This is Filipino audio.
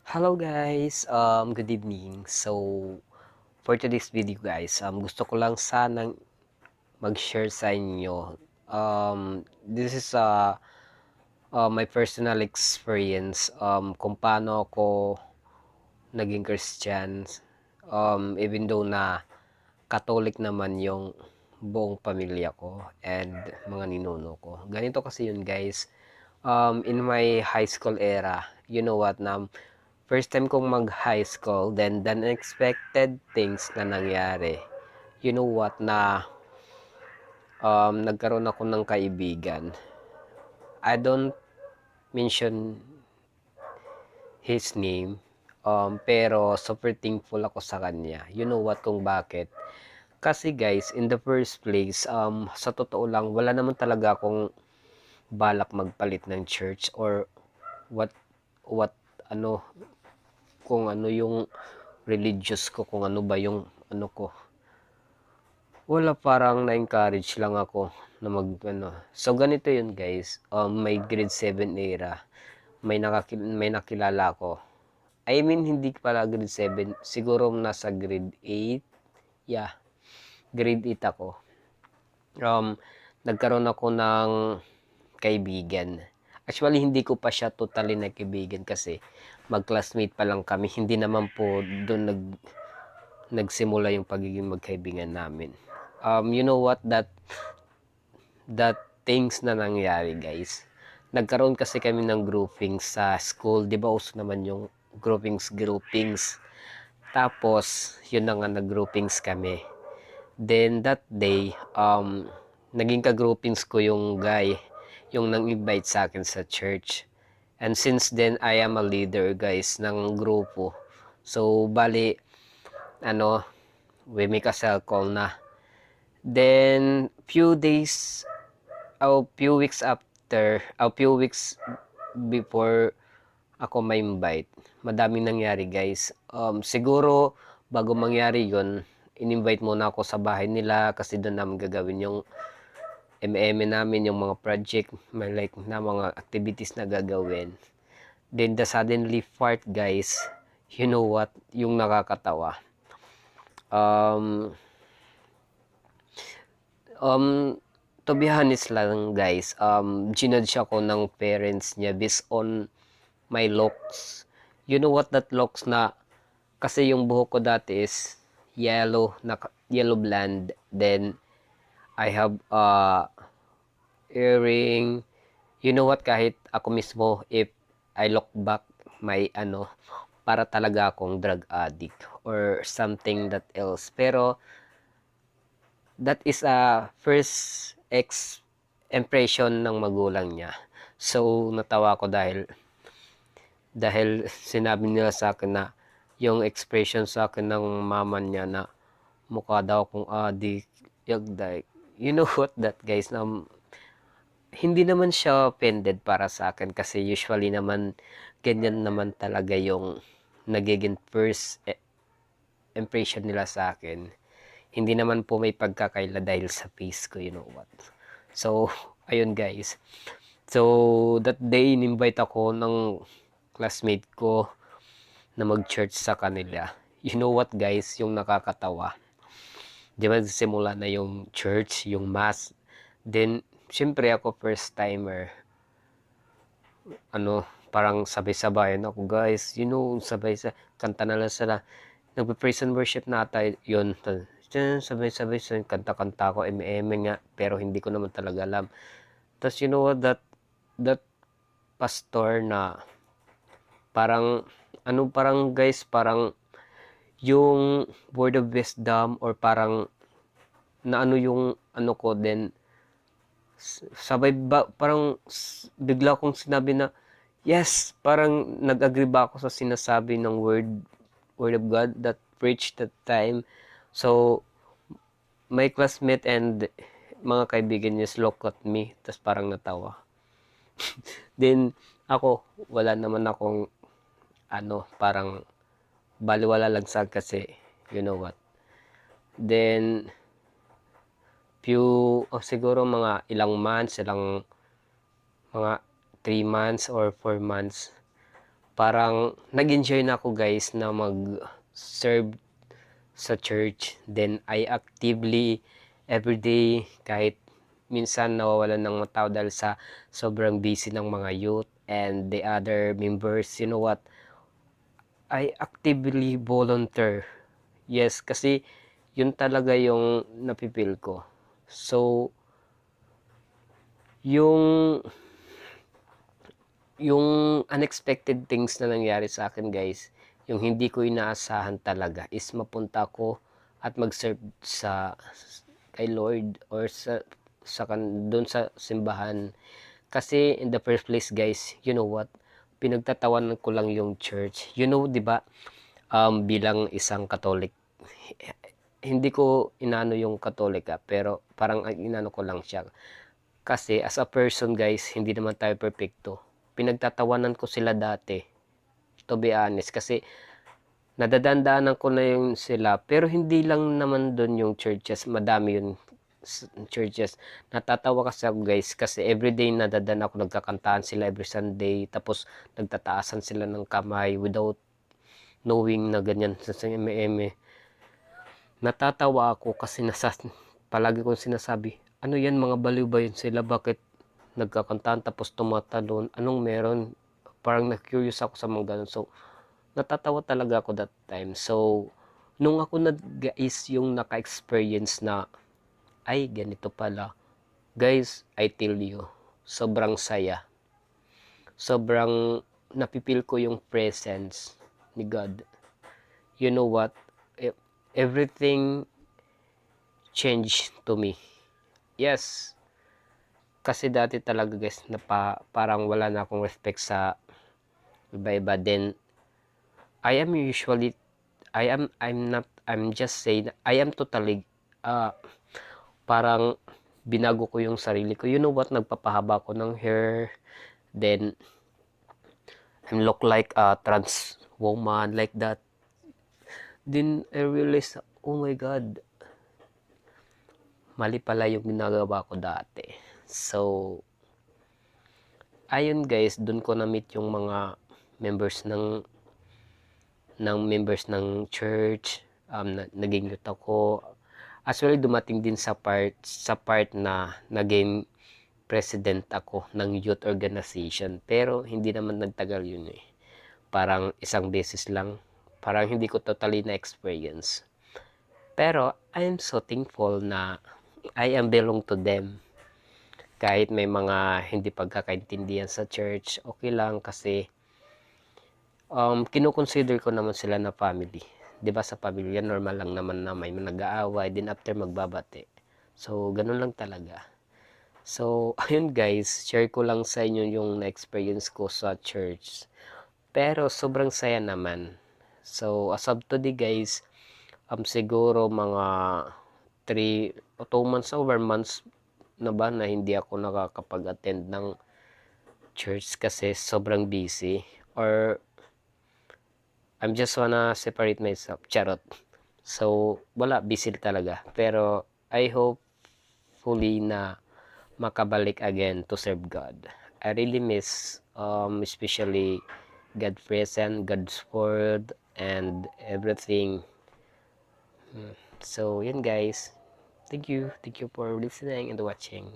Hello guys, good evening. So, for today's video guys, gusto ko lang sanang mag-share sa inyo. This is my personal experience kung paano ako naging Christian. Even though na Catholic naman yung buong pamilya ko and mga ninuno ko. Ganito kasi yun guys. In my high school era, you know what, na first time kong mag-high school, then the unexpected things na nangyari. You know what, na nagkaroon ako ng kaibigan. I don't mention his name, pero super thankful ako sa kanya. You know what, kung bakit. Kasi guys, in the first place, sa totoo lang, wala naman talaga akong balak magpalit ng church or what, what, ano, kung ano yung religious ko, kung ano ba yung ano ko. Wala, parang na-encourage lang ako na mag-ano. So, ganito yun guys. May grade 7 era. May nakilala ko. I mean, hindi pala grade 7. Siguro nasa grade 8. Yeah, grade 8 ako. Um, Nagkaroon ako ng kaibigan. Actually, hindi ko pa siya totally na kaibigan kasi mag-classmate pa lang kami. Hindi naman po doon nagsimula yung pagiging magkaibigan namin. You know what, that things na nangyari guys. Nagkaroon kasi kami ng groupings sa school. Di ba uso naman yung groupings. Tapos, yun na nga nag-groupings kami. Then that day, naging ka-groupings ko yung guy, yung nang-invite sa akin sa church. And since then, I am a leader guys ng grupo. So, bali, ano, we make a cell call na. Then, few weeks before ako may invite, madaming nangyari guys. Siguro, bago mangyari yon, in-invite muna ako sa bahay nila kasi doon namin gagawin yung MM namin, yung mga project, may like na mga activities na gagawin. Then, the suddenly part guys, you know what, yung nakakatawa. Um, to be honest lang guys, ginudge ako ng parents niya based on my looks. You know what, that looks na, kasi yung buhok ko dati is yellow blonde. Then, I have earring. You know what, kahit ako mismo, if I look back, may ano, para talaga akong drug addict or something that else. Pero, that is a first impression ng magulang niya. So, natawa ko dahil sinabi nila sa akin na yung expression sa akin ng mama niya na mukha daw akong addict, yagday. You know what that guys, na hindi naman siya offended para sa akin kasi usually naman ganyan naman talaga yung nagiging first impression nila sa akin. Hindi naman po may pagkakaila dahil sa face ko, you know what. So, ayun guys. So, that day, in-invite ako ng classmate ko na mag-church sa kanila. You know what guys, yung nakakatawa. Di ba, simula na yung church, yung mass. Then, syempre ako first timer. Ano, parang sabay-sabayan ako guys. You know, kanta na lang sila. Nagpe-praise and worship na ata yun. Sabay-sabay, kanta-kanta ko, nga. Pero hindi ko naman talaga alam. Tapos you know what, that pastor na parang, parang guys, parang yung word of wisdom or parang na ano yung ano ko din, sabay ba, parang bigla kong sinabi na, yes, parang nag-agree ba ako sa sinasabi ng word of God that preached that time. So, my classmate and mga kaibigan niya look at me, tapos parang natawa. Then, ako, wala naman akong, parang baliwala lang sa kasi, you know what. Then, siguro mga mga 3 months or 4 months parang nag-enjoy na ako guys na mag-serve sa church. Then I actively everyday, kahit minsan nawawalan ng mga tao dahil sa sobrang busy ng mga youth and the other members, you know what, I actively volunteer. Yes, kasi yun talaga yung napipil ko. So yung yung unexpected things na nangyari sa akin guys, yung hindi ko inaasahan talaga is mapunta ko at mag-serve sa kay Lord or doon sa simbahan. Kasi in the first place guys, you know what, pinagtatawanan ko lang yung church. You know, 'di ba? Bilang isang Katolik, hindi ko inano yung Katolika, pero parang inano ko lang siya. Kasi as a person guys, hindi naman tayo perfecto. Pinagtatawanan ko sila dati, to be honest, kasi nadadandaanan ko na yung sila, pero hindi lang naman doon yung churches, madami yun churches. Natatawa kasi ako guys, kasi everyday nadadaan ako, nagkakantahan sila every Sunday, tapos nagtataasan sila ng kamay without knowing na ganyan sa MM. Natatawa ako kasi palagi kong sinasabi, ano yan, mga baliw ba yun sila, bakit nagkakantahan tapos tumatalon, anong meron, parang na-curious ako sa mga ganun. So natatawa talaga ako that time. So nung ako guys yung naka-experience na ay ganito pala guys, I tell you, sobrang saya, sobrang napipil ko yung presence ni God. You know what, everything changed to me. Yes, kasi dati talaga guys na parang wala na akong respect sa iba-iba. Then I'm just saying, I am totally parang binago ko yung sarili ko. You know what, nagpapahaba ko ng hair, then I look like a trans woman like that. Then I realized, oh my God, mali pala yung ginagawa ko dati. So ayun guys, dun ko na-meet yung mga members ng church. Naging youth ako. Actually, dumating din sa part na naging president ako ng youth organization. Pero hindi naman nagtagal yun eh. Parang isang beses lang. Parang hindi ko totally na-experience. Pero I am so thankful na I am belong to them. Kahit may mga hindi pagkakaintindihan sa church, okay lang kasi kino-consider ko naman sila na family. 'Di ba, sa pamilya normal lang naman na may nag-aaway din after magbabati. So ganun lang talaga. So ayun guys, share ko lang sa inyo yung na-experience ko sa church. Pero sobrang saya naman. So as of today guys, siguro mga 3 o 2 months over months na ba na hindi ako nakakapag-attend ng church kasi sobrang busy, or I'm just wanna separate myself. Charot. So, wala, busy talaga. Pero, I hope fully na makabalik again to serve God. I really miss, especially God present, God's word, and everything. So, yun guys. Thank you. Thank you for listening and watching.